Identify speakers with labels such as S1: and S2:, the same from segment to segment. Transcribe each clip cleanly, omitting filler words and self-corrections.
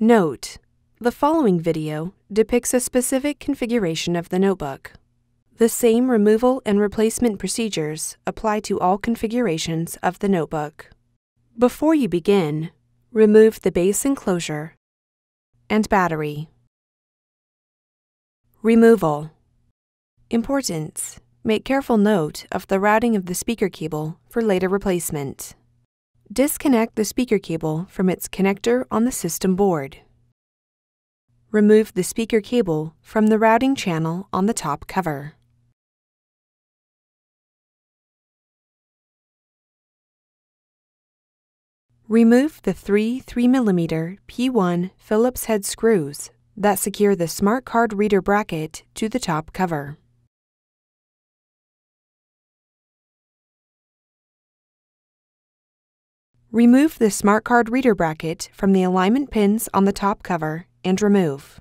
S1: Note: the following video depicts a specific configuration of the notebook. The same removal and replacement procedures apply to all configurations of the notebook. Before you begin, remove the base enclosure and battery. Removal. Importance: make careful note of the routing of the speaker cable for later replacement. Disconnect the speaker cable from its connector on the system board. Remove the speaker cable from the routing channel on the top cover. Remove the three 3mm P1 Phillips head screws that secure the smart card reader bracket to the top cover. Remove the smart card reader bracket from the alignment pins on the top cover and remove.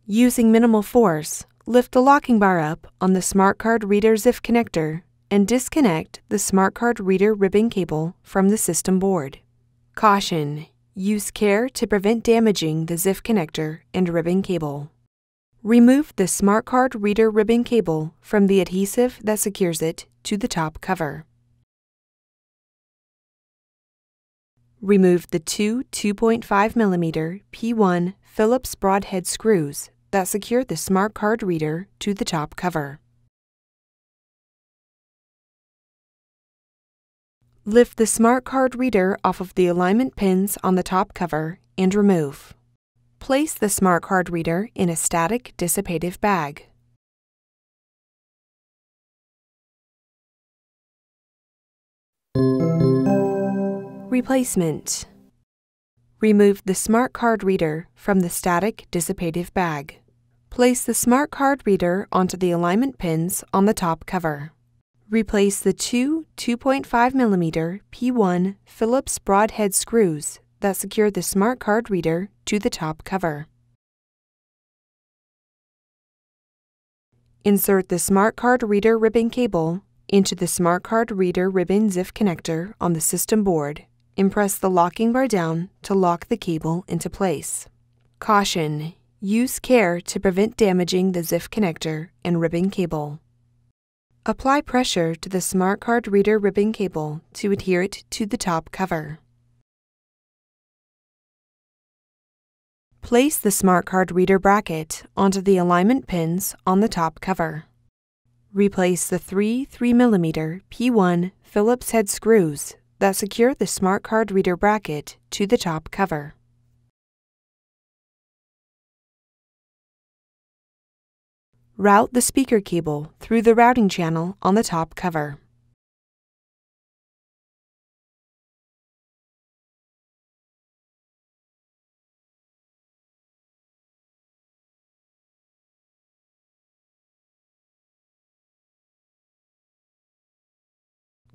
S1: Using minimal force, lift the locking bar up on the smart card reader ZIF connector and disconnect the smart card reader ribbon cable from the system board. Caution: use care to prevent damaging the ZIF connector and ribbon cable. Remove the smart card reader ribbon cable from the adhesive that secures it to the top cover. Remove the two 2.5mm P1 Phillips broadhead screws that secure the smart card reader to the top cover. Lift the smart card reader off of the alignment pins on the top cover and remove. Place the smart card reader in a static dissipative bag. Replacement. Remove the smart card reader from the static dissipative bag. Place the smart card reader onto the alignment pins on the top cover. Replace the two 2.5mm P1 Phillips broadhead screws that secure the smart card reader to the top cover. Insert the smart card reader ribbon cable into the smart card reader ribbon ZIF connector on the system board and press the locking bar down to lock the cable into place. Caution: use care to prevent damaging the ZIF connector and ribbon cable. Apply pressure to the smart card reader ribbon cable to adhere it to the top cover. Place the smart card reader bracket onto the alignment pins on the top cover. Replace the three 3mm P1 Phillips head screws that secure the smart card reader bracket to the top cover. Route the speaker cable through the routing channel on the top cover.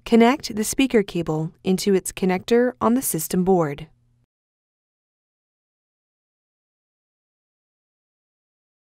S1: Connect the speaker cable into its connector on the system board.